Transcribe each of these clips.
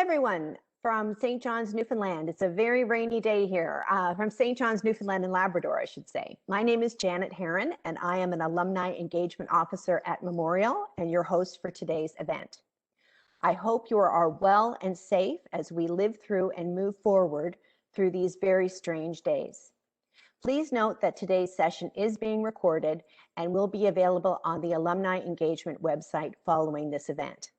everyone from St. John's, Newfoundland. It's a very rainy day here, from St. John's, Newfoundland and Labrador, I should say. My name is Janet Herron, and I am an Alumni Engagement Officer at Memorial and your host for today's event. I hope you are well and safe as we live through and move forward through these very strange days. Please note that today's session is being recorded and will be available on the Alumni Engagement website following this event.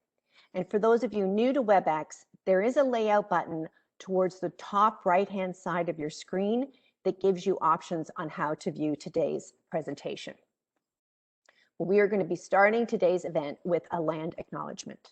And for those of you new to WebEx, there is a layout button towards the top right-hand side of your screen that gives you options on how to view today's presentation. We are going to be starting today's event with a land acknowledgement.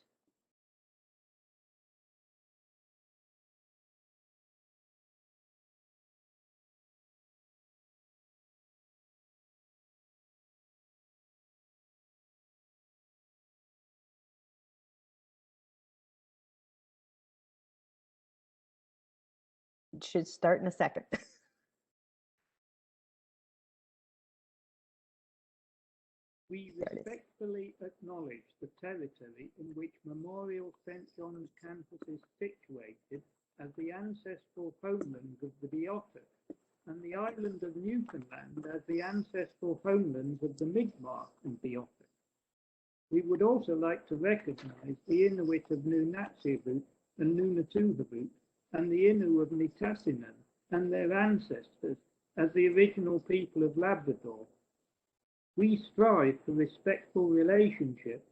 It should start in a second. We respectfully acknowledge the territory in which Memorial St. John's campus is situated as the ancestral homeland of the Beothuk, and the island of Newfoundland as the ancestral homelands of the Mi'kmaq and Beothuk. We would also like to recognise the Inuit of Nunatsiavut and Nunatuhavut and the Innu of Nitassinan and their ancestors as the original people of Labrador. We strive for respectful relationship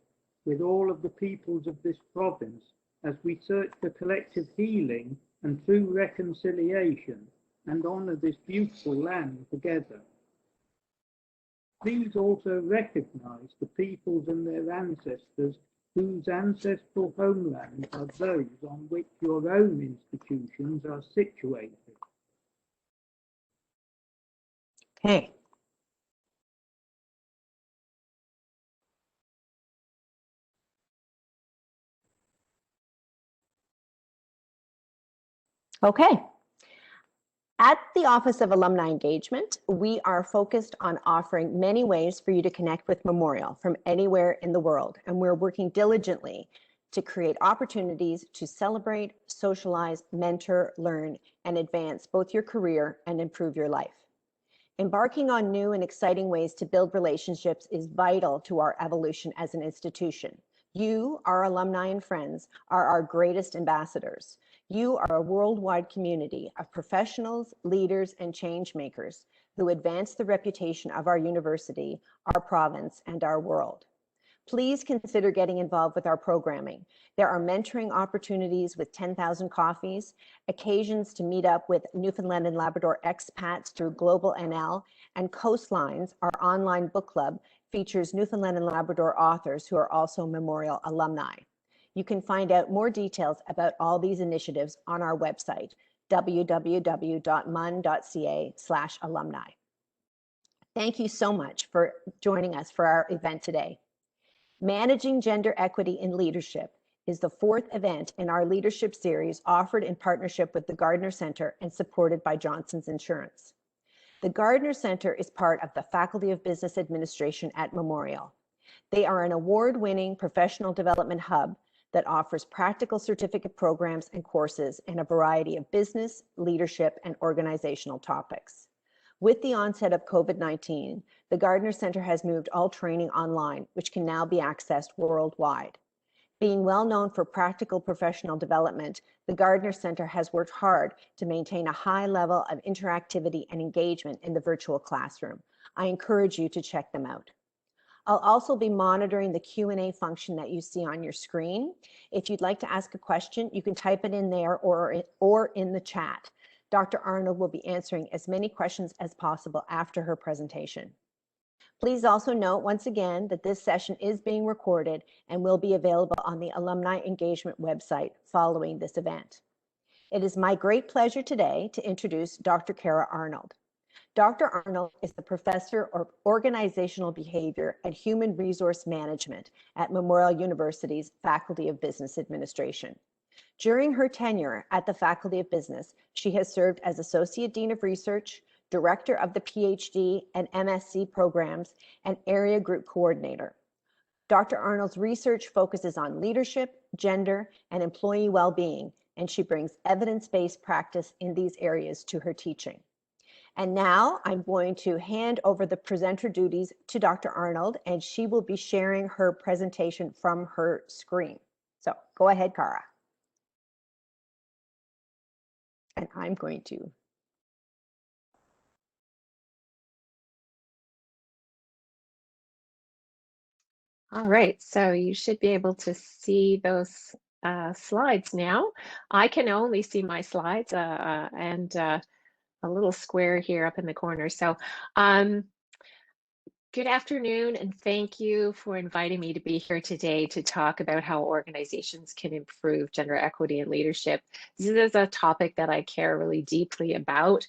with all of the peoples of this province as we search for collective healing and true reconciliation and honour this beautiful land together. Please also recognise the peoples and their ancestors whose ancestral homelands are those on which your own institutions are situated. Okay. Okay. At the Office of Alumni Engagement, we are focused on offering many ways for you to connect with Memorial from anywhere in the world, and we're working diligently to create opportunities to celebrate, socialize, mentor, learn, and advance both your career and improve your life. Embarking on new and exciting ways to build relationships is vital to our evolution as an institution. You, our alumni and friends, are our greatest ambassadors. You are a worldwide community of professionals, leaders, and change makers who advance the reputation of our university, our province, and our world. Please consider getting involved with our programming. There are mentoring opportunities with 10,000 coffees, occasions to meet up with Newfoundland and Labrador expats through Global NL, and Coastlines, our online book club, features Newfoundland and Labrador authors who are also Memorial alumni. You can find out more details about all these initiatives on our website, www.mun.ca/alumni. Thank you so much for joining us for our event today. Managing Gender Equity in Leadership is the fourth event in our leadership series offered in partnership with the Gardner Center and supported by Johnson's Insurance. The Gardner Center is part of the Faculty of Business Administration at Memorial. They are an award-winning professional development hub that offers practical certificate programs and courses in a variety of business, leadership, and organizational topics. With the onset of COVID-19, the Gardner Center has moved all training online, which can now be accessed worldwide. Being well known for practical professional development, the Gardner Center has worked hard to maintain a high level of interactivity and engagement in the virtual classroom. I encourage you to check them out. I'll also be monitoring the Q&A function that you see on your screen. If you'd like to ask a question, you can type it in there or in the chat. Dr. Arnold will be answering as many questions as possible after her presentation. Please also note once again that this session is being recorded and will be available on the Alumni Engagement website following this event. It is my great pleasure today to introduce Dr. Kara Arnold. Dr. Arnold is the Professor of Organizational Behavior and Human Resource Management at Memorial University's Faculty of Business Administration. During her tenure at the Faculty of Business, she has served as Associate Dean of Research, Director of the PhD and MSc programs, and Area Group Coordinator. Dr. Arnold's research focuses on leadership, gender, and employee well-being, and she brings evidence-based practice in these areas to her teaching. And now I'm going to hand over the presenter duties to Dr. Arnold, and she will be sharing her presentation from her screen. So go ahead, Cara. And I'm going to. All right, so you should be able to see those slides now. I can only see my slides and a little square here up in the corner. So good afternoon, and thank you for inviting me to be here today to talk about how organizations can improve gender equity in leadership. This is a topic that I care really deeply about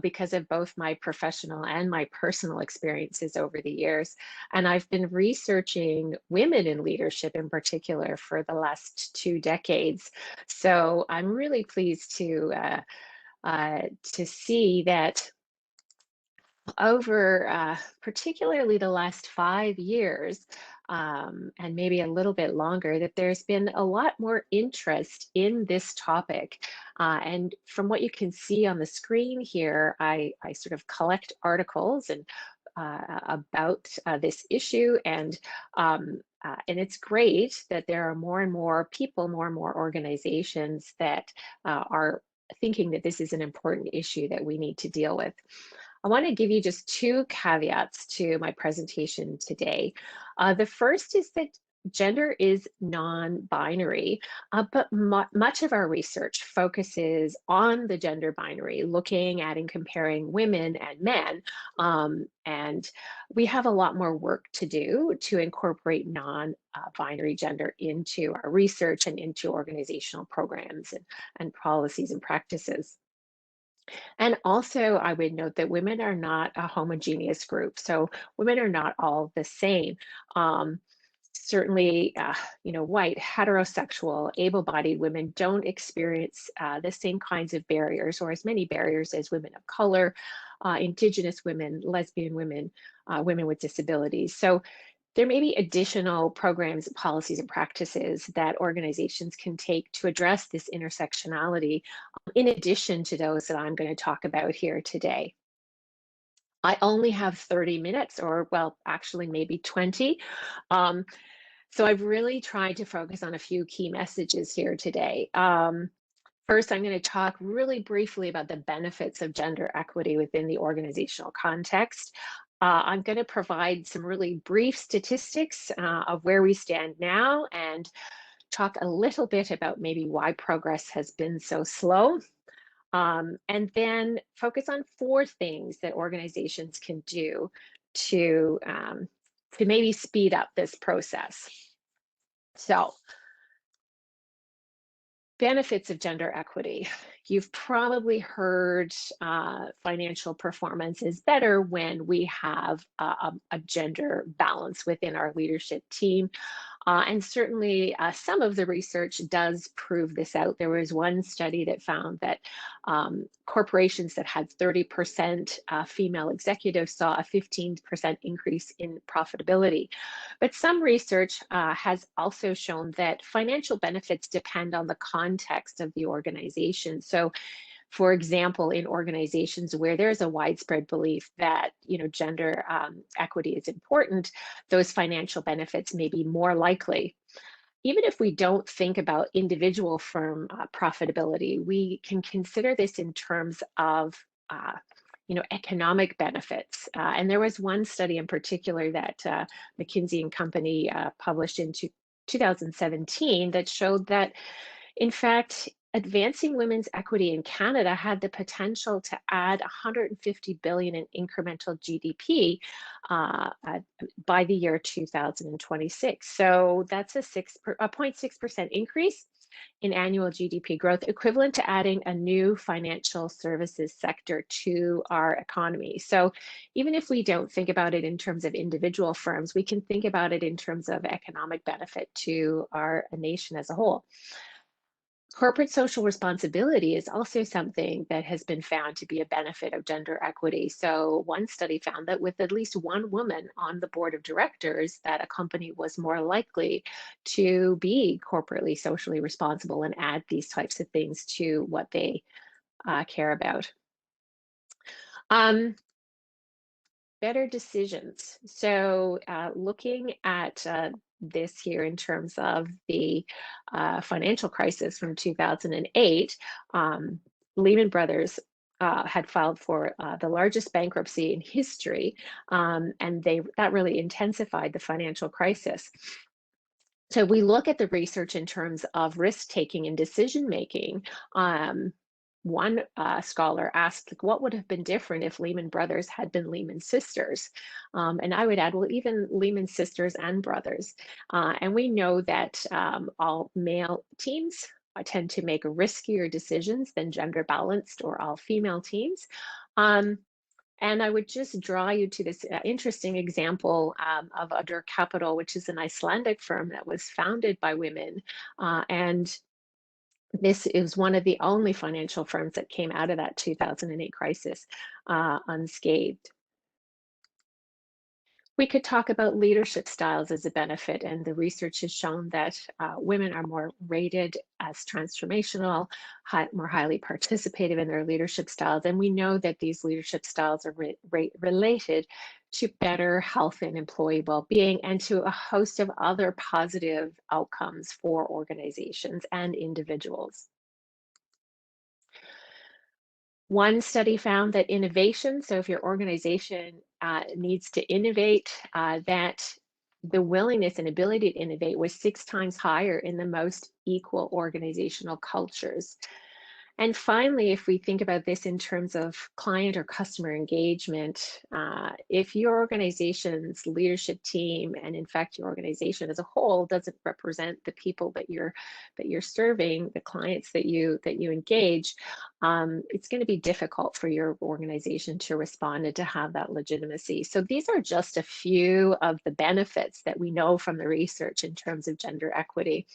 because of both my professional and my personal experiences over the years. And I've been researching women in leadership in particular for the last 2 decades. So I'm really pleased to see that over particularly the last 5 years, and maybe a little bit longer, that there's been a lot more interest in this topic. And from what you can see on the screen here, I sort of collect articles and about this issue, and it's great that there are more and more people, more and more organizations that are thinking that this is an important issue that we need to deal with. I want to give you just 2 caveats to my presentation today. The first is that gender is non-binary, but much of our research focuses on the gender binary, looking at and comparing women and men. And we have a lot more work to do to incorporate non-binary gender into our research and into organizational programs and policies and practices. And also, I would note that women are not a homogeneous group. So women are not all the same. Certainly, white, heterosexual, able-bodied women don't experience the same kinds of barriers or as many barriers as women of color, Indigenous women, lesbian women, women with disabilities. So there may be additional programs, policies, and practices that organizations can take to address this intersectionality, in addition to those that I'm going to talk about here today. I only have 30 minutes, or well, actually maybe 20. So I've really tried to focus on a few key messages here today. First, I'm going to talk really briefly about the benefits of gender equity within the organizational context. I'm going to provide some really brief statistics of where we stand now and talk a little bit about maybe why progress has been so slow. And then focus on 4 things that organizations can do to maybe speed up this process. So, benefits of gender equity. You've probably heard financial performance is better when we have a gender balance within our leadership team. And certainly some of the research does prove this out. There was one study that found that corporations that had 30% female executives saw a 15% increase in profitability. But some research has also shown that financial benefits depend on the context of the organization. So, for example, in organizations where there's a widespread belief that gender equity is important, those financial benefits may be more likely. Even if we don't think about individual firm profitability, we can consider this in terms of economic benefits. And there was one study in particular that McKinsey and Company published in 2017 that showed that, in fact, advancing women's equity in Canada had the potential to add 150 billion in incremental GDP by the year 2026. So that's a 0.6% increase in annual GDP growth, equivalent to adding a new financial services sector to our economy. So even if we don't think about it in terms of individual firms, we can think about it in terms of economic benefit to our nation as a whole. Corporate social responsibility is also something that has been found to be a benefit of gender equity. So one study found that with at least one woman on the board of directors, that a company was more likely to be corporately socially responsible and add these types of things to what they care about. Better decisions. So looking at this here in terms of the financial crisis from 2008, Lehman Brothers had filed for the largest bankruptcy in history, and that really intensified the financial crisis. So we look at the research in terms of risk taking and decision making. One scholar asked, like, what would have been different if Lehman Brothers had been Lehman Sisters? And I would add, well, even Lehman Sisters and Brothers. And we know that all male teams tend to make riskier decisions than gender balanced or all female teams. And I would just draw you to this interesting example of Under Capital, which is an Icelandic firm that was founded by women. And this is one of the only financial firms that came out of that 2008 crisis unscathed. We could talk about leadership styles as a benefit, and the research has shown that women are more rated as transformational, more highly participative in their leadership styles. And we know that these leadership styles are related to better health and employee well-being and to a host of other positive outcomes for organizations and individuals. One study found that innovation, so if your organization needs to innovate, that the willingness and ability to innovate was 6 times higher in the most equal organizational cultures. And finally, if we think about this in terms of client or customer engagement, if your organization's leadership team, and in fact your organization as a whole, doesn't represent the people that you're serving, the clients that you engage, it's going to be difficult for your organization to respond and to have that legitimacy. So these are just a few of the benefits that we know from the research in terms of gender equity.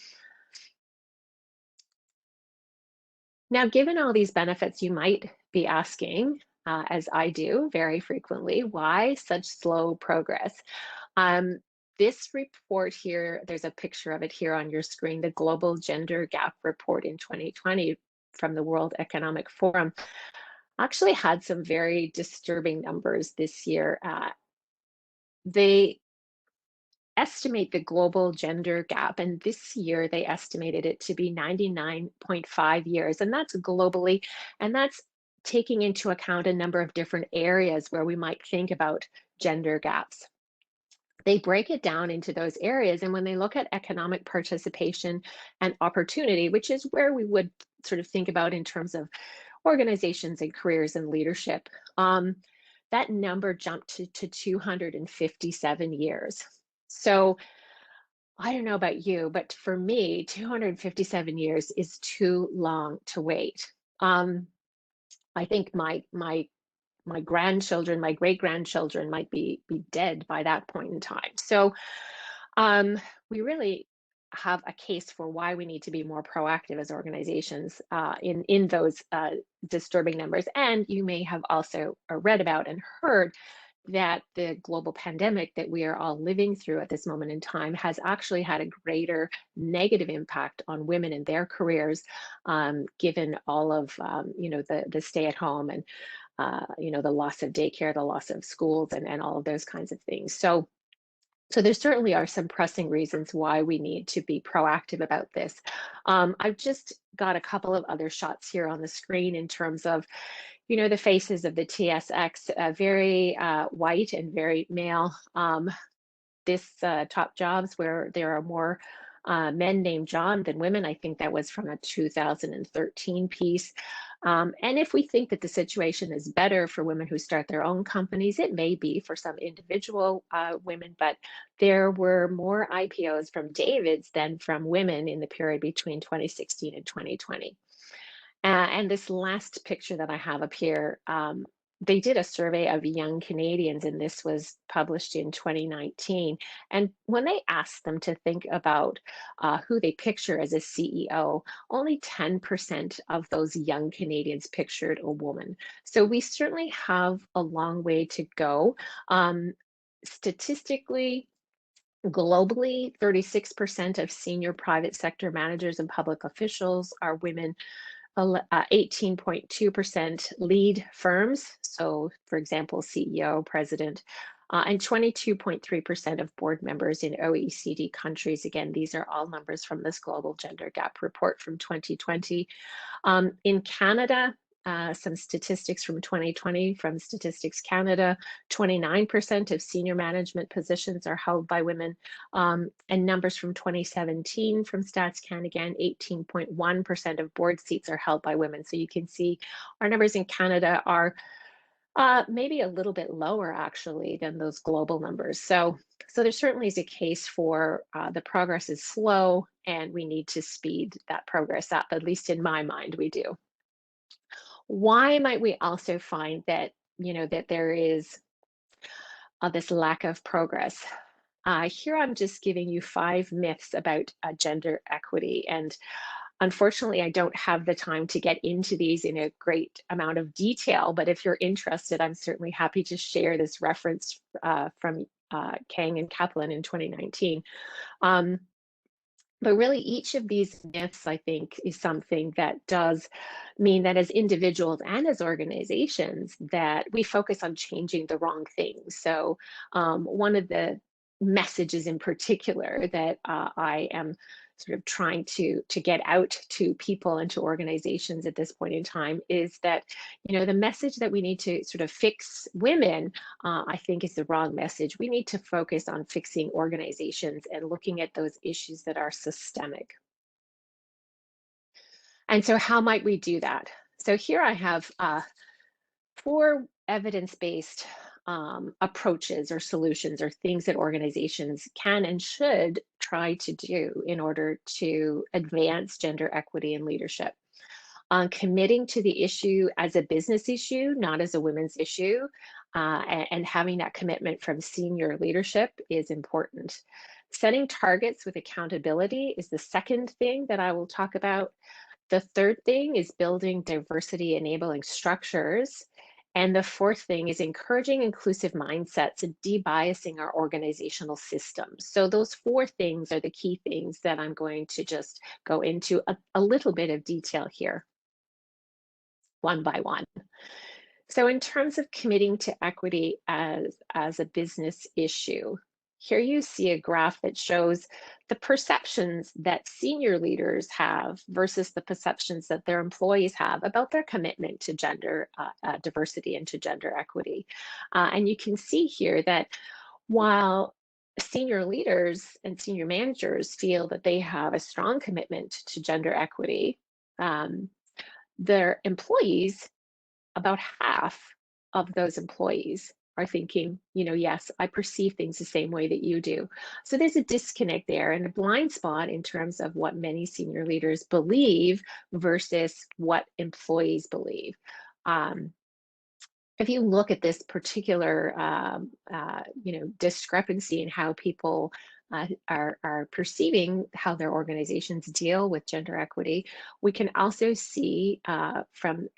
Now, given all these benefits, you might be asking, as I do very frequently, why such slow progress? This report here, there's a picture of it here on your screen, the Global Gender Gap Report in 2020 from the World Economic Forum, actually had some very disturbing numbers this year. They estimate the global gender gap, and this year they estimated it to be 99.5 years, and that's globally, and that's taking into account a number of different areas where we might think about gender gaps. They break it down into those areas, and when they look at economic participation and opportunity, which is where we would sort of think about in terms of organizations and careers and leadership, that number jumped to 257 years. So I don't know about you, but for me, 257 years is too long to wait. I think my grandchildren, my great grandchildren might be dead by that point in time. So we really have a case for why we need to be more proactive as organizations in those disturbing numbers. And you may have also read about and heard that the global pandemic that we are all living through at this moment in time has actually had a greater negative impact on women in their careers, given all of the stay at home and the loss of daycare, the loss of schools, and all of those kinds of things. So there certainly are some pressing reasons why we need to be proactive about this. I've just got a couple of other shots here on the screen in terms of, the faces of the TSX, very white and very male. This top jobs where there are more men named John than women. I think that was from a 2013 piece. And if we think that the situation is better for women who start their own companies, it may be for some individual women, but there were more IPOs from David's than from women in the period between 2016 and 2020. And this last picture that I have up here, they did a survey of young Canadians, and this was published in 2019. And when they asked them to think about who they picture as a CEO, only 10% of those young Canadians pictured a woman. So we certainly have a long way to go. Statistically, globally, 36% of senior private sector managers and public officials are women. 18.2% lead firms. So, for example, CEO, president, and 22.3% of board members in OECD countries. Again, these are all numbers from this Global Gender Gap Report from 2020. In Canada, some statistics from 2020 from Statistics Canada, 29% of senior management positions are held by women. And numbers from 2017 from Stats Can, again, 18.1% of board seats are held by women. So you can see our numbers in Canada are maybe a little bit lower actually than those global numbers. So there certainly is a case for the progress is slow and we need to speed that progress up, at least in my mind, we do. Why might we also find that, that there is this lack of progress? Here I'm just giving you 5 myths about gender equity. And unfortunately, I don't have the time to get into these in a great amount of detail, but if you're interested, I'm certainly happy to share this reference from Kang and Kaplan in 2019. But really, each of these myths, I think, is something that does mean that as individuals and as organizations, that we focus on changing the wrong things. So one of the messages in particular that I am sort of trying to get out to people and to organizations at this point in time is that, the message that we need to sort of fix women, I think is the wrong message. We need to focus on fixing organizations and looking at those issues that are systemic. And so how might we do that? So here I have 4 evidence-based approaches or solutions or things that organizations can and should try to do in order to advance gender equity in leadership. Committing to the issue as a business issue, not as a women's issue, and having that commitment from senior leadership is important. Setting targets with accountability is the second thing that I will talk about. The third thing is building diversity enabling structures. And the fourth thing is encouraging inclusive mindsets and debiasing our organizational systems. So those 4 things are the key things that I'm going to just go into a little bit of detail here, one by one. So in terms of committing to equity as a business issue, here you see a graph that shows the perceptions that senior leaders have versus the perceptions that their employees have about their commitment to gender diversity and to gender equity. And you can see here that while senior leaders and senior managers feel that they have a strong commitment to gender equity, their employees, about half of those employees are thinking, yes, I perceive things the same way that you do. So there's a disconnect there and a blind spot in terms of what many senior leaders believe versus what employees believe. If you look at this particular, discrepancy in how people are perceiving how their organizations deal with gender equity, we can also see from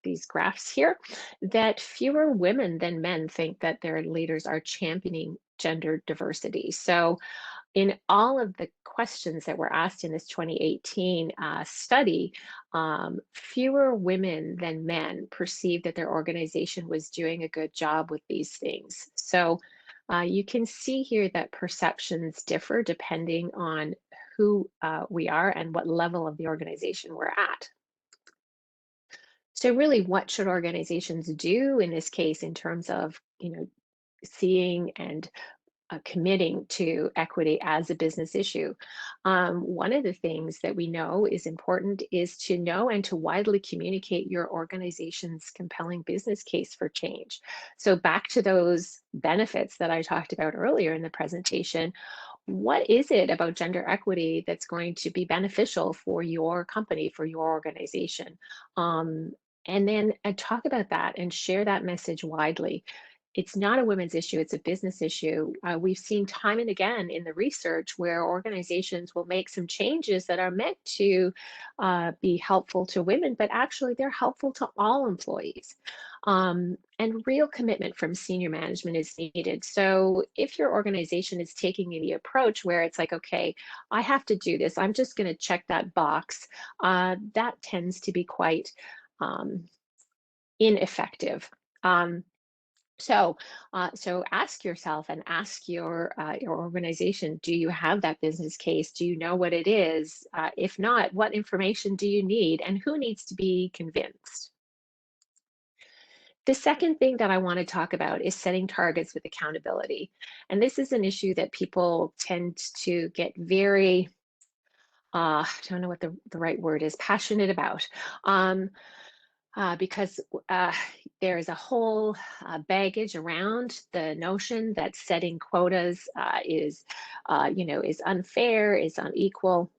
these graphs here that fewer women than men think that their leaders are championing gender diversity. So in all of the questions that were asked in this 2018 study, fewer women than men perceived that their organization was doing a good job with these things. So you can see here that perceptions differ depending on who we are and what level of the organization we're at. So really, what should organizations do in this case in terms of, seeing and committing to equity as a business issue? One of the things that we know is important is to know and to widely communicate your organization's compelling business case for change. So back to those benefits that I talked about earlier in the presentation, what is it about gender equity that's going to be beneficial for your company, for your organization? And then talk about that and share that message widely. It's not a women's issue, it's a business issue. We've seen time and again in the research where organizations will make some changes that are meant to be helpful to women, but actually they're helpful to all employees. And real commitment from senior management is needed. So if your organization is taking the approach where it's like, okay, I have to do this, I'm just going to check that box, that tends to be quite ineffective. Um, so ask yourself and ask your organization, do you have that business case? Do you know what it is? If not, what information do you need and who needs to be convinced? The second thing that I want to talk about is setting targets with accountability. And this is an issue that people tend to get very, I don't know what the right word is, passionate about. Because there is a whole baggage around the notion that setting quotas is unfair, is unequal.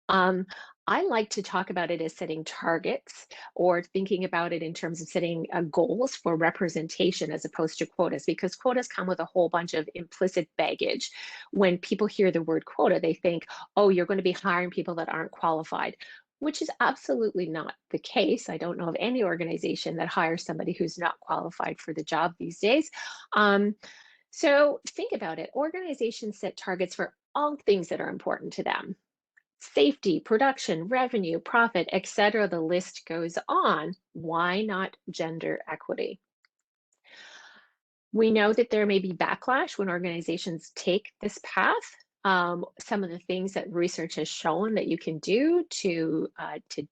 Um, I like to talk about it as setting targets or thinking about it in terms of setting goals for representation as opposed to quotas, because quotas come with a whole bunch of implicit baggage. When people hear the word quota, they think, oh, you're going to be hiring people that aren't qualified, which is absolutely not the case. I don't know of any organization that hires somebody who's not qualified for the job these days. So think about it. Organizations set targets for all things that are important to them: safety, production, revenue, profit, etc. The list goes on. Why not gender equity? We know that there may be backlash when organizations take this path. Some of the things that research has shown that you can do to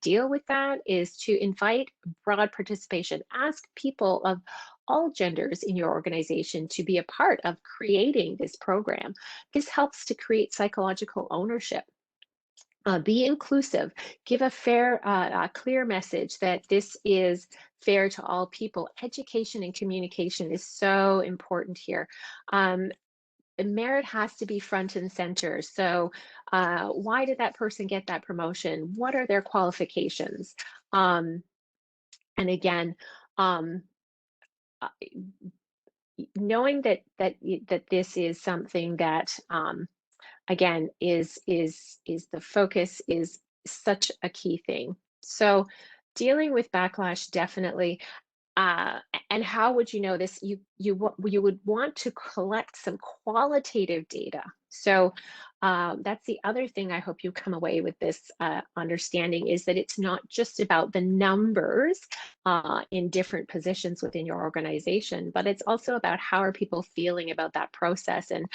deal with that is to invite broad participation. Ask people of all genders in your organization to be a part of creating this program. This helps to create psychological ownership. Be inclusive, give a fair, clear message that this is fair to all people. Education and communication is so important here. And merit has to be front and center. So why did that person get that promotion? What are their qualifications? And again, um, uh, knowing that this is something that again is the focus is such a key thing. So dealing with backlash, definitely. And how would you know this? You would want to collect some qualitative data. So that's the other thing I hope you come away with this understanding, is that it's not just about the numbers in different positions within your organization, but it's also about how are people feeling about that process, and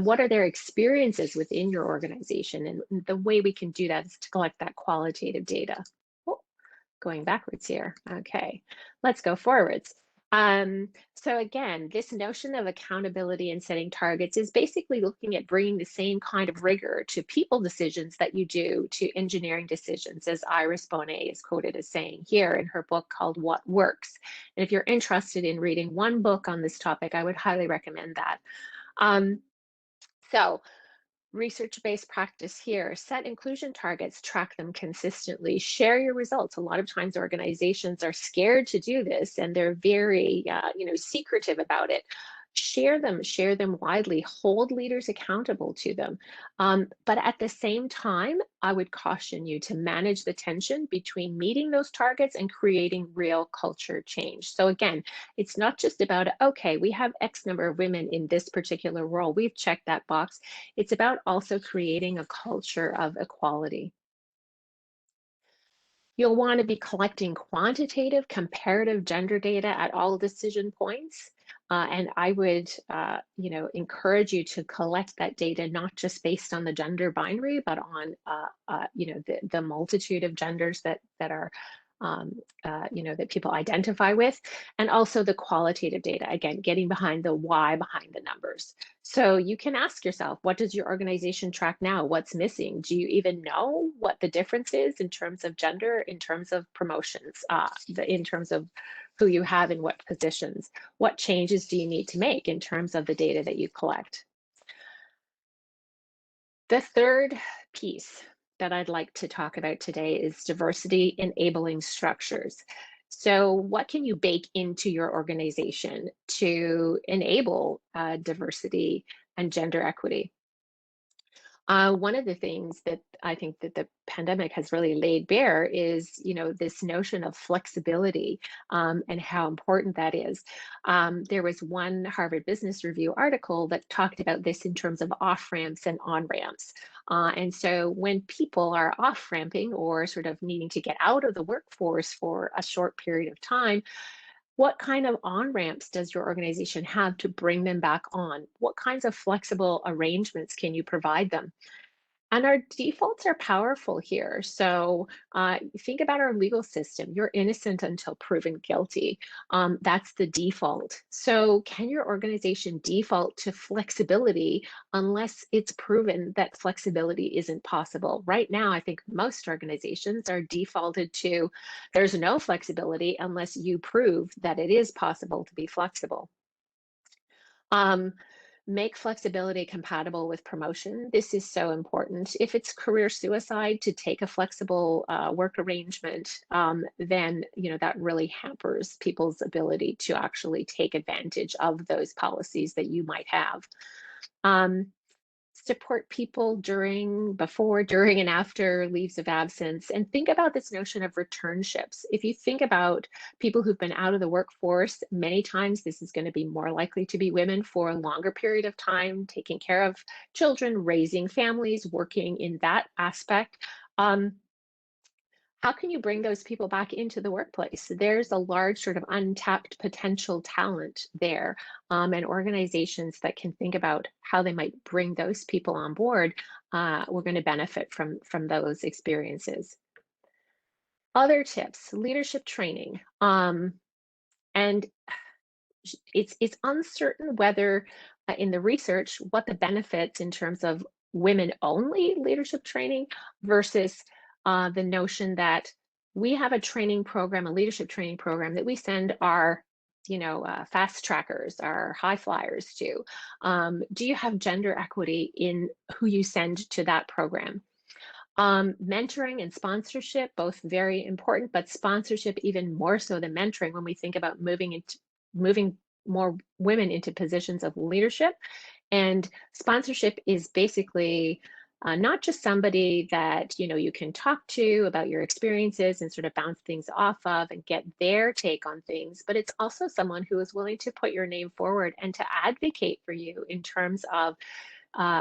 what are their experiences within your organization. And the way we can do that is to collect that qualitative data. Going backwards here. Okay, let's go forwards. So again, this notion of accountability and setting targets is basically looking at bringing the same kind of rigor to people decisions that you do to engineering decisions, as Iris Bonet is quoted as saying here in her book called What Works. And if you're interested in reading one book on this topic, I would highly recommend that. So research-based practice here: set inclusion targets, track them consistently, share your results. A lot of times organizations are scared to do this and they're very secretive about it. Share them widely, hold leaders accountable to them. But at the same time, I would caution you to manage the tension between meeting those targets and creating real culture change. So again, it's not just about, okay, we have X number of women in this particular role, we've checked that box. It's about also creating a culture of equality. You'll want to be collecting quantitative, comparative gender data at all decision points. And I would, encourage you to collect that data not just based on the gender binary, but on, the multitude of genders that are, that people identify with, and also the qualitative data. Again, getting behind the why behind the numbers. So you can ask yourself, what does your organization track now? What's missing? Do you even know what the difference is in terms of gender, in terms of promotions, in terms of who you have in what positions? What changes do you need to make in terms of the data that you collect? The third piece that I'd like to talk about today is diversity enabling structures. So, what can you bake into your organization to enable diversity and gender equity? One of the things that I think that the pandemic has really laid bare is, this notion of flexibility, and how important that is. There was one Harvard Business Review article that talked about this in terms of off ramps and on ramps. And so when people are off ramping or sort of needing to get out of the workforce for a short period of time, what kind of on ramps does your organization have to bring them back on? What kinds of flexible arrangements can you provide them? And our defaults are powerful here. So think about our legal system. You're innocent until proven guilty. That's the default. So can your organization default to flexibility unless it's proven that flexibility isn't possible? Right now, I think most organizations are defaulted to there's no flexibility unless you prove that it is possible to be flexible. Um, Make flexibility compatible with promotion. This is so important. If it's career suicide to take a flexible work arrangement, then that really hampers people's ability to actually take advantage of those policies that you might have. Um, Support people before, during, and after leaves of absence. And think about this notion of returnships. If you think about people who've been out of the workforce, many times this is going to be more likely to be women for a longer period of time, taking care of children, raising families, working in that aspect. How can you bring those people back into the workplace? There's a large sort of untapped potential talent there, and organizations that can think about how they might bring those people on board. We're going to benefit from those experiences. Other tips: leadership training, and it's uncertain whether in the research what the benefits in terms of women only leadership training versus the notion that we have a training program, a leadership training program that we send our fast trackers, our high flyers to. Do you have gender equity in who you send to that program? Mentoring and sponsorship, both very important, but sponsorship even more so than mentoring when we think about moving more women into positions of leadership. And sponsorship is basically not just somebody that you can talk to about your experiences and sort of bounce things off of and get their take on things, but it's also someone who is willing to put your name forward and to advocate for you in terms of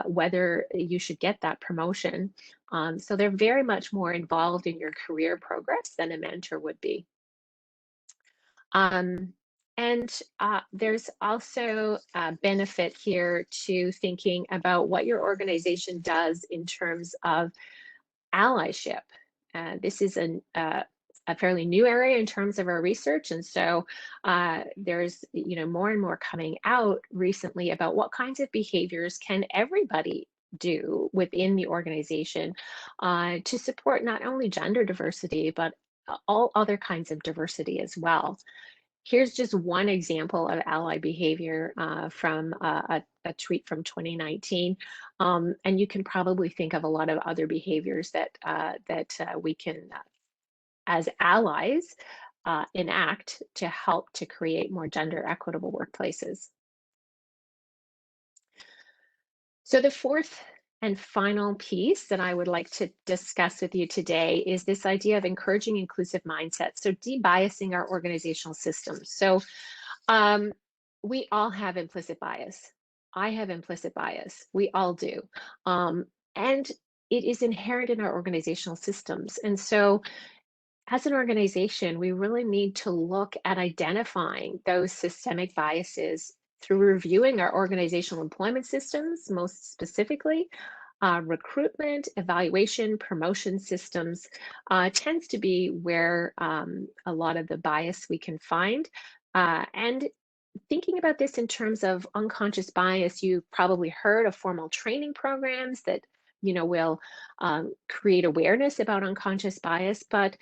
whether you should get that promotion. So they're very much more involved in your career progress than a mentor would be. And there's also a benefit here to thinking about what your organization does in terms of allyship. This is a fairly new area in terms of our research, and so there's more and more coming out recently about what kinds of behaviors can everybody do within the organization to support not only gender diversity but all other kinds of diversity as well. Here's just one example of ally behavior from a tweet from 2019, and you can probably think of a lot of other behaviors that we can, as allies, enact to help to create more gender equitable workplaces. So the fourth and final piece that I would like to discuss with you today is this idea of encouraging inclusive mindsets. So debiasing our organizational systems. So we all have implicit bias. I have implicit bias. We all do. And it is inherent in our organizational systems. And so as an organization, we really need to look at identifying those systemic biases through reviewing our organizational employment systems, most specifically. Recruitment, evaluation, promotion systems tends to be where a lot of the bias we can find. And thinking about this in terms of unconscious bias, you've probably heard of formal training programs that will create awareness about unconscious bias, but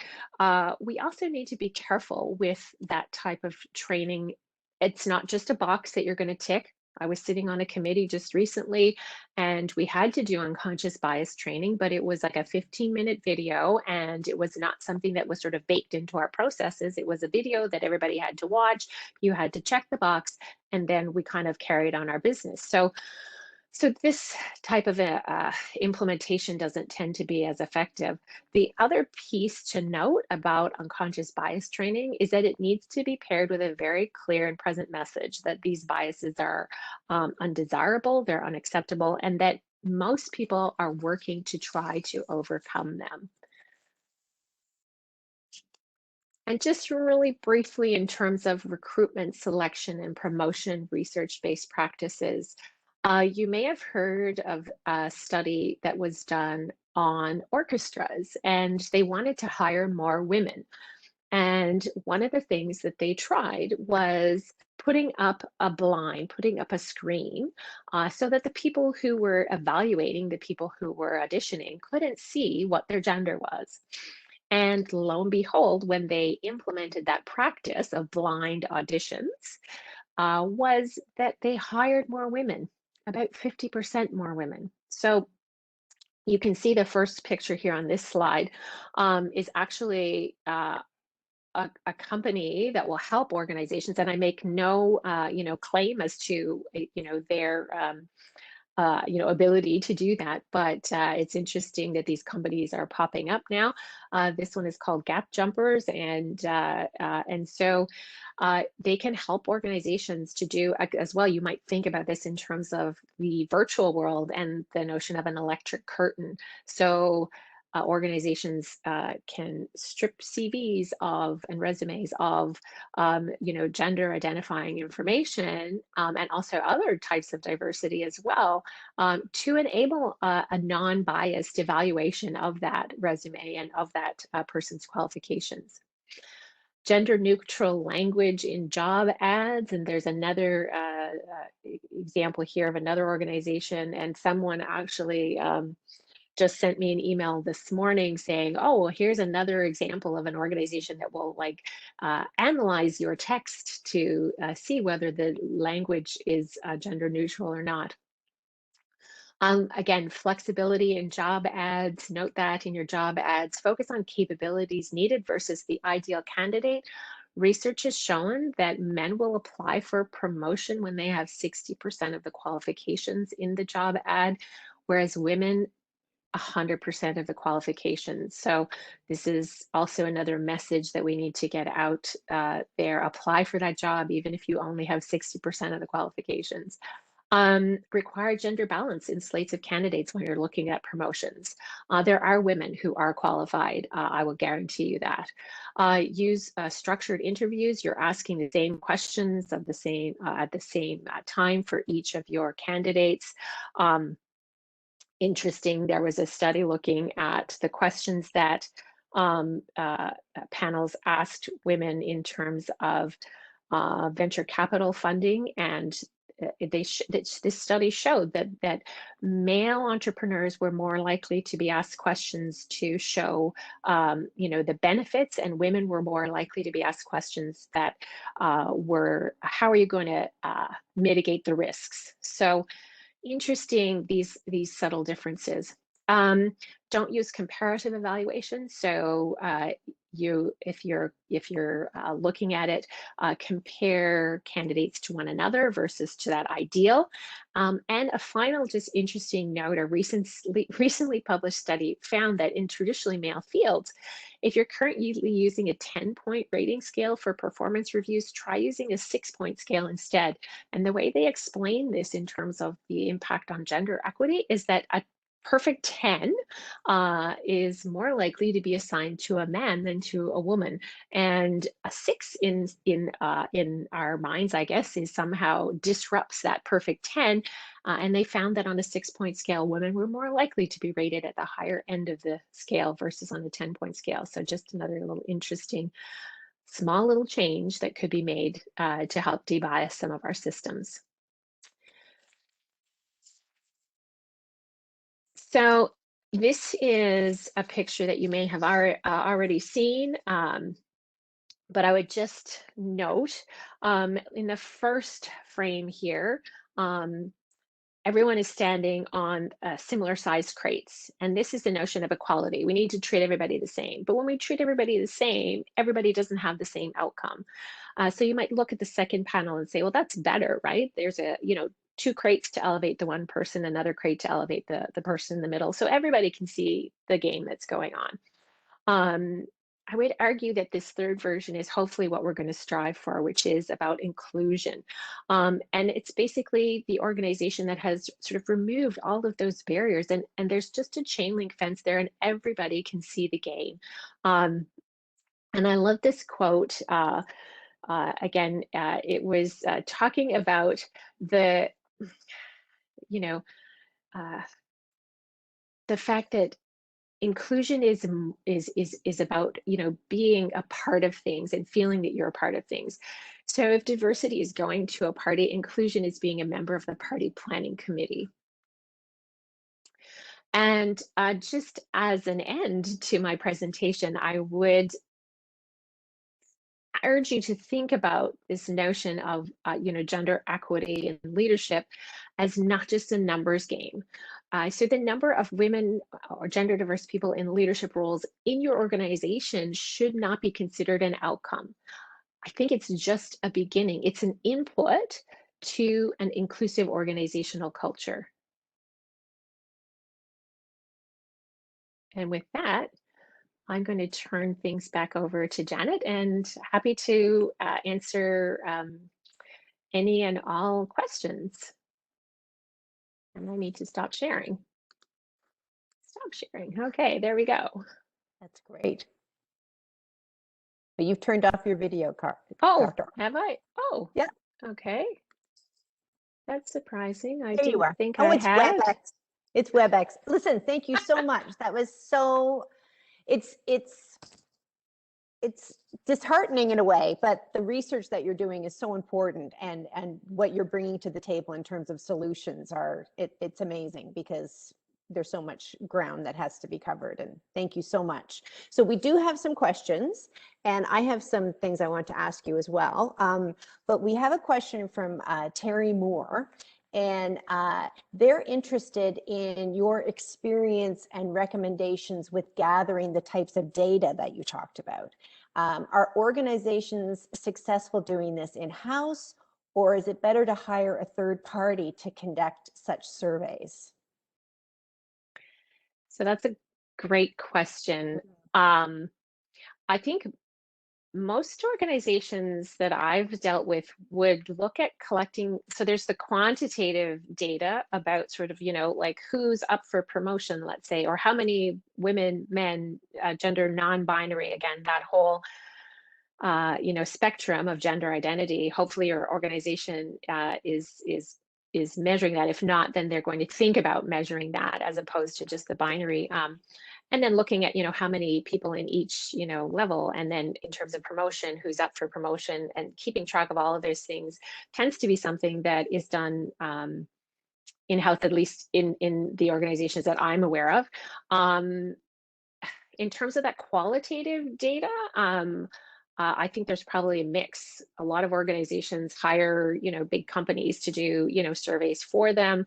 we also need to be careful with that type of training. It's not just a box that you're going to tick. I was sitting on a committee just recently, and we had to do unconscious bias training, but it was like a 15-minute video, and it was not something that was sort of baked into our processes. It was a video that everybody had to watch. You had to check the box, and then we kind of carried on our business. So this type of implementation doesn't tend to be as effective. The other piece to note about unconscious bias training is that it needs to be paired with a very clear and present message that these biases are undesirable, they're unacceptable, and that most people are working to try to overcome them. And just really briefly, in terms of recruitment, selection, and promotion research-based practices, you may have heard of a study that was done on orchestras, and they wanted to hire more women. And one of the things that they tried was putting up a blind, putting up a screen, so that the people who were evaluating, the people who were auditioning, couldn't see what their gender was. And lo and behold, when they implemented that practice of blind auditions, was that they hired more women, about 50% more women. So you can see the first picture here on this slide is actually a company that will help organizations, and I make no claim as to their ability to do that. But it's interesting that these companies are popping up now. This one is called Gap Jumpers, and so they can help organizations to do as well. You might think about this in terms of the virtual world and the notion of an electric curtain. So organizations can strip CVs of and resumes of, gender identifying information, and also other types of diversity as well, to enable a non-biased evaluation of that resume and of that person's qualifications. Gender neutral language in job ads, and there's another example here of another organization, and someone actually just sent me an email this morning saying, oh, well, here's another example of an organization that will analyze your text to see whether the language is gender neutral or not. Again, flexibility in job ads, note that in your job ads, focus on capabilities needed versus the ideal candidate. Research has shown that men will apply for promotion when they have 60% of the qualifications in the job ad, whereas women 100% of the qualifications. So this is also another message that we need to get out there. Apply for that job, even if you only have 60% of the qualifications. Require gender balance in slates of candidates when you're looking at promotions. There are women who are qualified, I will guarantee you that. Use structured interviews. You're asking the same questions of the same at the same time for each of your candidates. Interesting, there was a study looking at the questions that panels asked women in terms of venture capital funding, and this study showed that male entrepreneurs were more likely to be asked questions to show the benefits, and women were more likely to be asked questions that were, how are you going to mitigate the risks? So interesting, these subtle differences. Don't use comparative evaluation. So if you're looking at it, compare candidates to one another versus to that ideal. And a final just interesting note, a recently published study found that in traditionally male fields, if you're currently using a 10-point rating scale for performance reviews, try using a 6-point scale instead. And the way they explain this in terms of the impact on gender equity is that a perfect 10 is more likely to be assigned to a man than to a woman, and a 6 in our minds, I guess, is somehow disrupts that perfect 10. And they found that on a 6-point scale, women were more likely to be rated at the higher end of the scale versus on the 10-point scale. So just another little interesting, small little change that could be made to help debias some of our systems. So this is a picture that you may have already seen, but I would just note in the first frame here, everyone is standing on similar sized crates. And this is the notion of equality. We need to treat everybody the same. But when we treat everybody the same, everybody doesn't have the same outcome. So you might look at the second panel and say, well, that's better, right? There's two crates to elevate the one person, another crate to elevate the person in the middle. So everybody can see the game that's going on. I would argue that this third version is hopefully what we're going to strive for, which is about inclusion. And it's basically the organization that has sort of removed all of those barriers, and there's just a chain link fence there, and everybody can see the game. And I love this quote. Again, it was talking about the the fact that inclusion is about being a part of things and feeling that you're a part of things. So if diversity is going to a party, inclusion is being a member of the party planning committee. And just as an end to my presentation, I would urge you to think about this notion of gender equity in leadership as not just a numbers game. So the number of women or gender diverse people in leadership roles in your organization should not be considered an outcome. I think it's just a beginning. It's an input to an inclusive organizational culture. And with that, I'm going to turn things back over to Janet, and happy to answer any and all questions. And I need to stop sharing. Stop sharing. Okay, there we go. That's great. But you've turned off your video, Oh, Dr. have I? Oh, yeah. Okay. That's surprising. I didn't think I had. WebEx. It's WebEx. Listen, thank you so much. That was so, it's disheartening in a way, but the research that you're doing is so important, and what you're bringing to the table in terms of solutions it's amazing, because there's so much ground that has to be covered, and thank you so much. So we do have some questions, and I have some things I want to ask you as well. But we have a question from Terry Moore, and they're interested in your experience and recommendations with gathering the types of data that you talked about. Are organizations successful doing this in-house, or is it better to hire a third party to conduct such surveys? So that's a great question. I think most organizations that I've dealt with would look at collecting, so there's the quantitative data about sort of, like who's up for promotion, let's say, or how many women, men, gender non-binary, again, that whole spectrum of gender identity. Hopefully your organization is measuring that. If not, then they're going to think about measuring that as opposed to just the binary. And then looking at, how many people in each, level, and then in terms of promotion, who's up for promotion, and keeping track of all of those things tends to be something that is done in-house, at least in the organizations that I'm aware of. In terms of that qualitative data, I think there's probably a mix. A lot of organizations hire, big companies to do, surveys for them.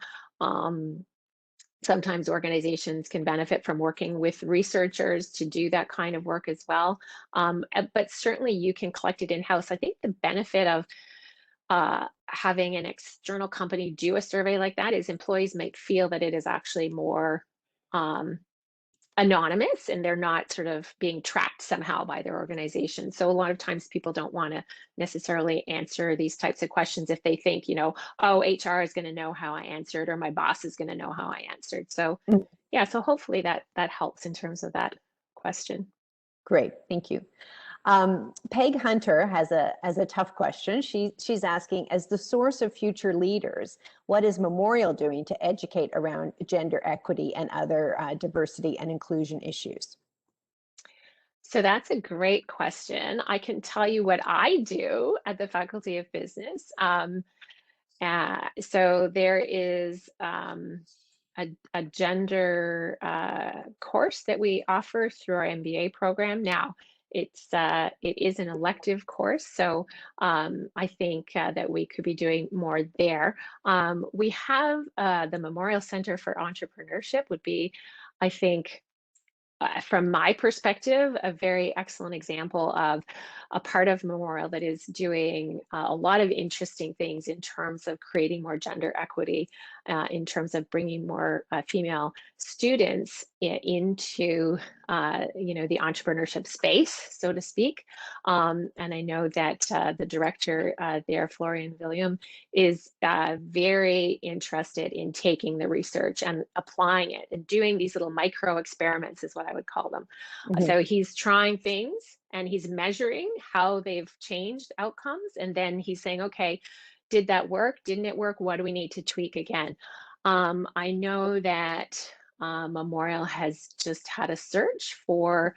Sometimes organizations can benefit from working with researchers to do that kind of work as well. But certainly you can collect it in-house. I think the benefit of having an external company do a survey like that is employees might feel that it is actually more anonymous, and they're not sort of being tracked somehow by their organization. So a lot of times people don't want to necessarily answer these types of questions if they think, oh, HR is going to know how I answered, or my boss is going to know how I answered. So yeah, so hopefully that helps in terms of that question. Great, thank you. Peg Hunter has a tough question. She's asking, as the source of future leaders, what is Memorial doing to educate around gender equity and other diversity and inclusion issues? So that's a great question. I can tell you what I do at the Faculty of Business. So there is a gender course that we offer through our MBA program. Now, it is an elective course, so I think that we could be doing more there. We have the Memorial Center for Entrepreneurship would be, I think, from my perspective, a very excellent example of a part of Memorial that is doing a lot of interesting things in terms of creating more gender equity, in terms of bringing more female students into, the entrepreneurship space, so to speak. And I know that the director there, Florian William, is very interested in taking the research and applying it and doing these little micro experiments, is what I would call them. Mhm. So he's trying things and he's measuring how they've changed outcomes. And then he's saying, okay, did that work? Didn't it work? What do we need to tweak again? I know that Memorial has just had a search for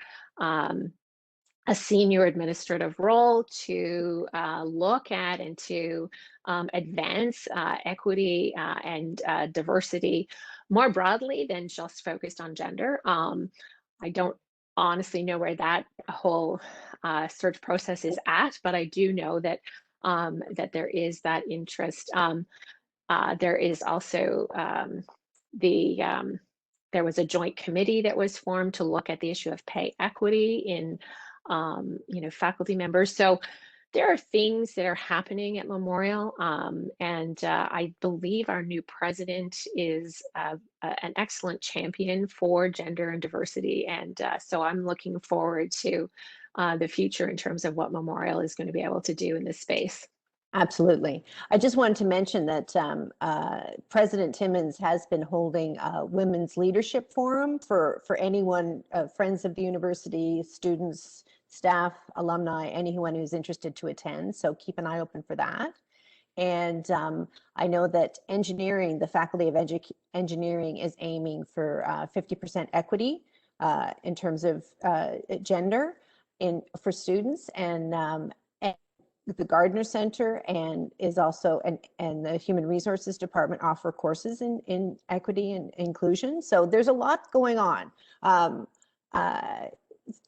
a senior administrative role to look at and to advance equity and diversity more broadly than just focused on gender. I don't honestly know where that whole search process is at, but I do know that that there is that interest. There is also the there was a joint committee that was formed to look at the issue of pay equity in faculty members. So there are things that are happening at Memorial, and I believe our new president is an excellent champion for gender and diversity, and so I'm looking forward to the future in terms of what Memorial is going to be able to do in this space. Absolutely. I just wanted to mention that President Timmons has been holding a women's leadership forum for anyone, friends of the university, students, staff, alumni, anyone who's interested to attend. So keep an eye open for that. And I know that engineering, the Faculty of Engineering is aiming for 50% equity in terms of gender for students. And the Gardner Center and is also and the Human Resources Department offer courses in equity and inclusion. So there's a lot going on.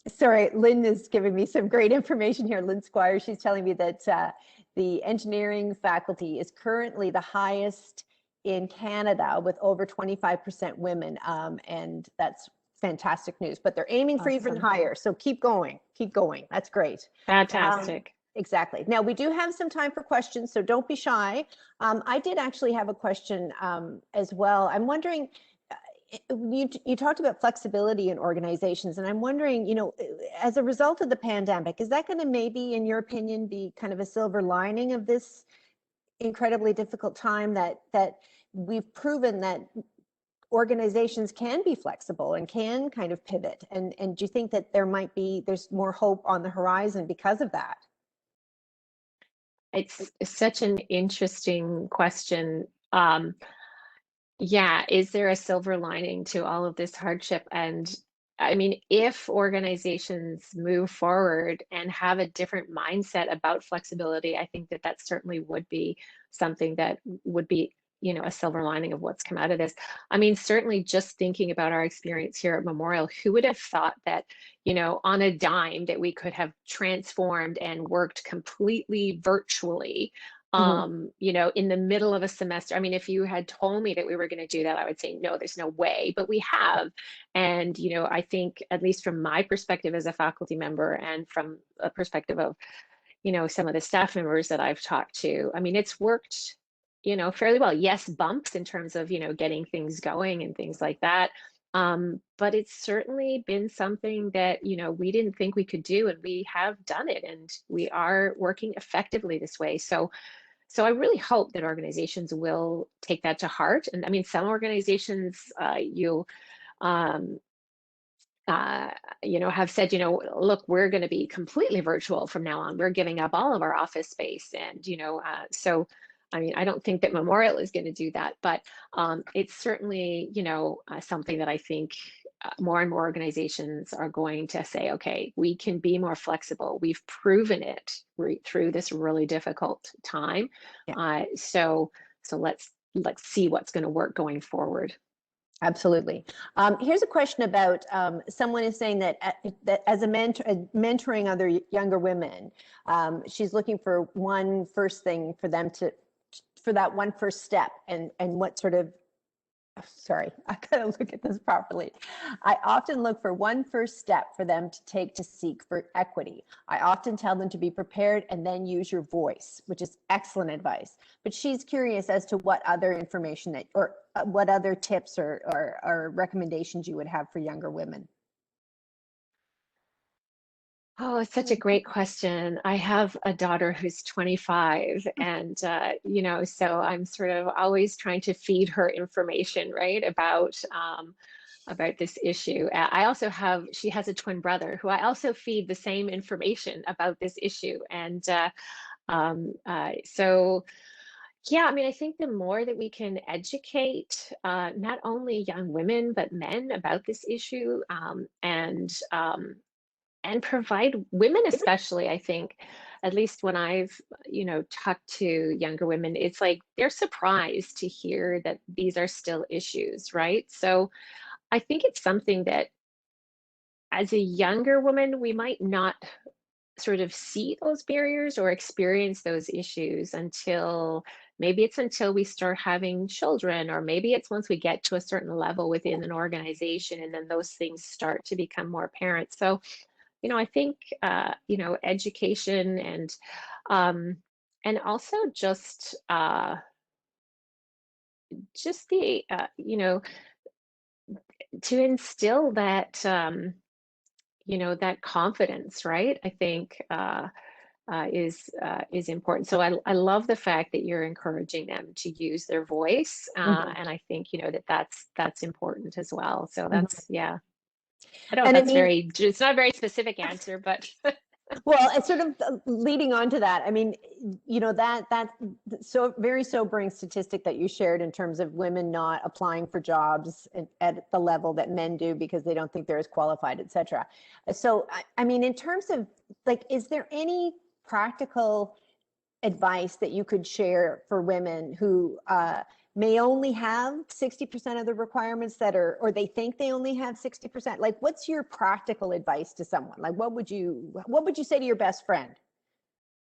Sorry, Lynn is giving me some great information here. Lynn Squire, she's telling me that the engineering faculty is currently the highest in Canada with over 25% women, and that's fantastic news. But they're aiming for even higher. So keep going, keep going. That's great. Fantastic. Exactly. Now we do have some time for questions, so don't be shy. I did actually have a question as well. I'm wondering, you talked about flexibility in organizations, and I'm wondering, as a result of the pandemic, is that going to maybe, in your opinion, be kind of a silver lining of this incredibly difficult time, that we've proven that organizations can be flexible and can kind of pivot? And do you think that there's more hope on the horizon because of that? It's such an interesting question. Yeah, is there a silver lining to all of this hardship? And I mean, if organizations move forward and have a different mindset about flexibility, I think that that certainly would be something that would be, a silver lining of what's come out of this. I mean, certainly just thinking about our experience here at Memorial, who would have thought that, on a dime that we could have transformed and worked completely virtually in the middle of a semester. I mean, if you had told me that we were going to do that, I would say, no, there's no way, but we have. And, I think, at least from my perspective as a faculty member and from a perspective of, some of the staff members that I've talked to, I mean, it's worked, fairly well. Yes, bumps in terms of, getting things going and things like that. But it's certainly been something that, we didn't think we could do, and we have done it, and we are working effectively this way. So I really hope that organizations will take that to heart. And I mean, some organizations um, uh, have said, look, we're going to be completely virtual from now on. We're giving up all of our office space. And, so, I mean, I don't think that Memorial is going to do that, but it's certainly, something that I think more and more organizations are going to say, okay, we can be more flexible. We've proven it through this really difficult time. Yeah. So let's see what's going to work going forward. Absolutely. Here's a question about someone is saying that, that as a mentoring other younger women, she's looking for one first thing for them to, for that one first step, and what sort of, sorry, I gotta look at this properly. I often look for one first step for them to take to seek for equity. I often tell them to be prepared and then use your voice, which is excellent advice. But she's curious as to what other information that, or what other tips or recommendations you would have for younger women. Oh, it's such a great question. I have a daughter who's 25, and so I'm sort of always trying to feed her information, right, about this issue. I also have, she has a twin brother who I also feed the same information about this issue, and so yeah, I mean, I think the more that we can educate not only young women but men about this issue, and provide women especially, I think, at least when I've talked to younger women, it's like they're surprised to hear that these are still issues, right? So I think it's something that as a younger woman we might not sort of see those barriers or experience those issues until, maybe it's until we start having children, or maybe it's once we get to a certain level within an organization and then those things start to become more apparent. So I think education and also just the to instill that that confidence, right? I think is important. So I love the fact that you're encouraging them to use their voice, Mhm. and I think that's important as well. So Mhm. that's, yeah. I don't know if And I that's mean, very, it's not a very specific answer, but well, it's sort of leading on to that. I mean, that so very sobering statistic that you shared in terms of women not applying for jobs at the level that men do because they don't think they're as qualified, et cetera. So, I mean, in terms of like, is there any practical advice that you could share for women who may only have 60% of the requirements that are, or they think they only have 60%? Like, what's your practical advice to someone? Like, what would you say to your best friend?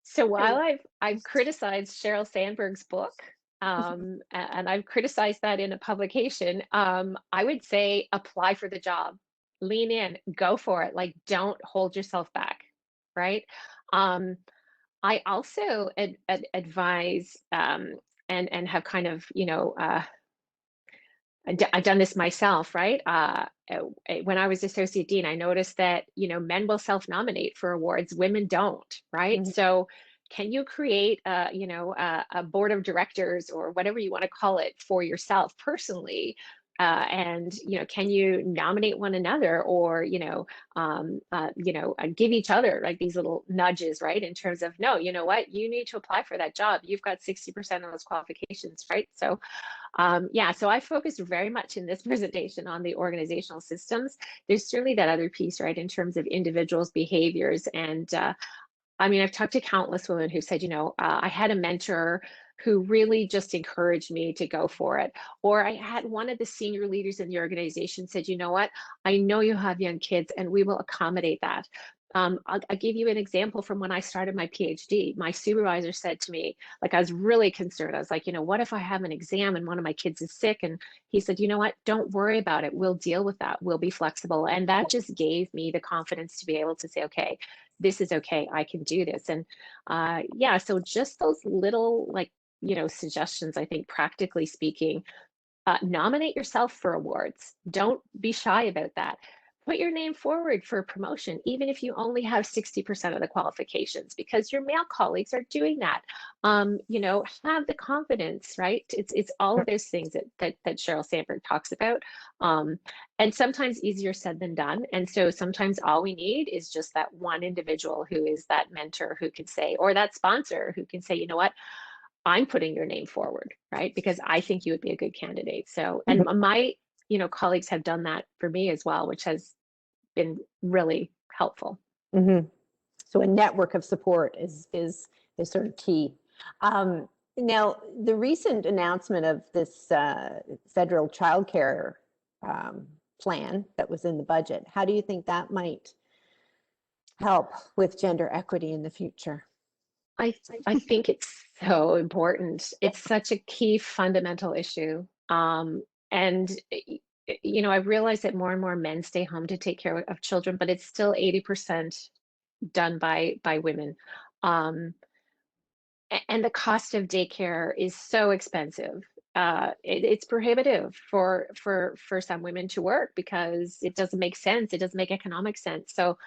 so while I've criticized Sheryl Sandberg's book, and I've criticized that in a publication, I would say apply for the job, lean in, go for it. Like, don't hold yourself back, right? Um, I also advise, and have kind of I've done this myself, right? When I was associate dean, I noticed that men will self-nominate for awards, women don't, right? Mhm. So, can you create a board of directors or whatever you want to call it for yourself personally? And can you nominate one another, or give each other like these little nudges, right? In terms of, no, you know what, you need to apply for that job. You've got 60% of those qualifications, right? So yeah, so I focused very much in this presentation on the organizational systems. There's certainly that other piece, right, in terms of individuals' behaviors. And I mean, I've talked to countless women who said, I had a mentor who really just encouraged me to go for it. Or I had one of the senior leaders in the organization said, you know what, I know you have young kids and we will accommodate that. I'll give you an example from when I started my PhD. My supervisor said to me, like, I was really concerned. I was like, what if I have an exam and one of my kids is sick? And he said, you know what, don't worry about it. We'll deal with that. We'll be flexible. And that just gave me the confidence to be able to say, okay, this is okay. I can do this. And yeah, so just those little, like, suggestions, I think, practically speaking, nominate yourself for awards. Don't be shy about that. Put your name forward for a promotion, even if you only have 60% of the qualifications, because your male colleagues are doing that. Have the confidence, right? It's all of those things that Sheryl Sandberg talks about. And sometimes easier said than done. And so sometimes all we need is just that one individual who is that mentor who can say, or that sponsor who can say, you know what, I'm putting your name forward, right? Because I think you would be a good candidate. So, and my, colleagues have done that for me as well, which has been really helpful. Mm-hmm. So a network of support is sort of key. Now, the recent announcement of this federal childcare plan that was in the budget. How do you think that might help with gender equity in the future? I think it's so important. It's such a key fundamental issue. And you know, I realize that more and more men stay home to take care of children, but it's still 80% done by women. Um, and the cost of daycare is so expensive. It's prohibitive for some women to work because it doesn't make sense. It doesn't make economic sense. So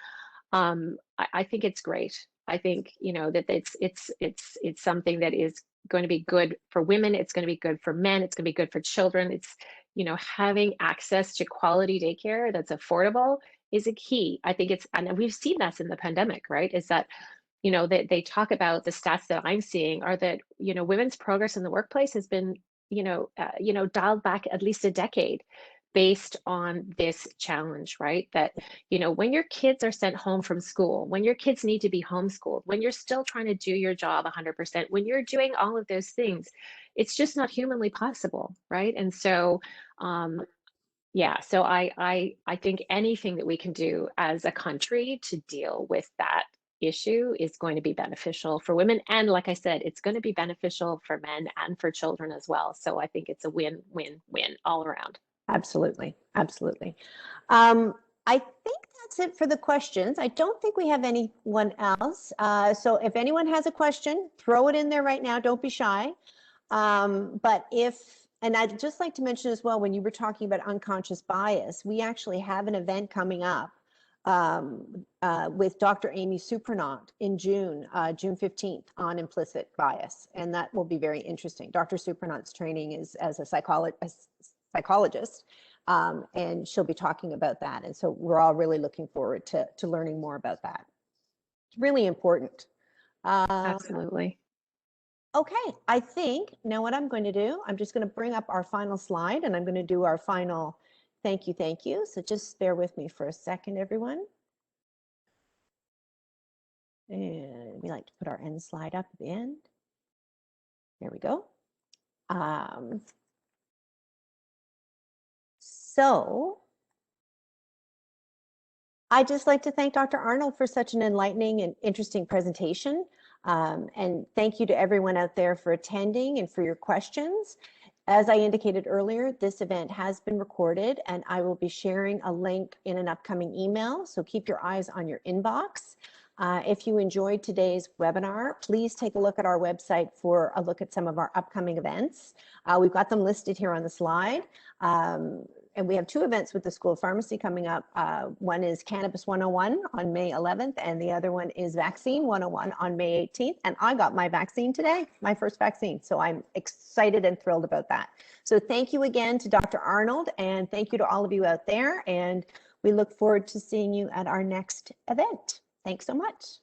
I think it's great. I think, you know, that it's something that is going to be good for women. It's going to be good for men. It's going to be good for children. It's, you know, having access to quality daycare that's affordable is a key. I think it's, and we've seen that in the pandemic, right? Is that, you know, that they talk about the stats that I'm seeing are that, you know, women's progress in the workplace has been, dialed back at least a decade based on this challenge, right? That, you know, when your kids are sent home from school, when your kids need to be homeschooled, when you're still trying to do your job 100%, when you're doing all of those things, it's just not humanly possible, right? And so, yeah, so I think anything that we can do as a country to deal with that issue is going to be beneficial for women. And like I said, it's going to be beneficial for men and for children as well. So I think it's a win-win-win all around. Absolutely, absolutely. I think that's it for the questions. I don't think we have anyone else. So if anyone has a question, throw it in there right now. Don't be shy. But and I'd just like to mention as well, when you were talking about unconscious bias, we actually have an event coming up with Dr. Amy Supranant in June 15th on implicit bias. And that will be very interesting. Dr. Supranant's training is as a psychologist, and she'll be talking about that. And so we're all really looking forward to learning more about that. It's really important. Absolutely. Okay, I think now what I'm going to do, I'm just going to bring up our final slide and I'm going to do our final thank you. So just bear with me for a second, everyone. And we like to put our end slide up at the end. There we go. So I'd just like to thank Dr. Arnold for such an enlightening and interesting presentation. And thank you to everyone out there for attending and for your questions. As I indicated earlier, this event has been recorded and I will be sharing a link in an upcoming email. So keep your eyes on your inbox. If you enjoyed today's webinar, please take a look at our website for a look at some of our upcoming events. We've got them listed here on the slide. And we have two events with the School of Pharmacy coming up. One is Cannabis 101 on May 11th, and the other one is Vaccine 101 on May 18th. And I got my vaccine today, my first vaccine. So I'm excited and thrilled about that. So thank you again to Dr. Arnold, and thank you to all of you out there. And we look forward to seeing you at our next event. Thanks so much.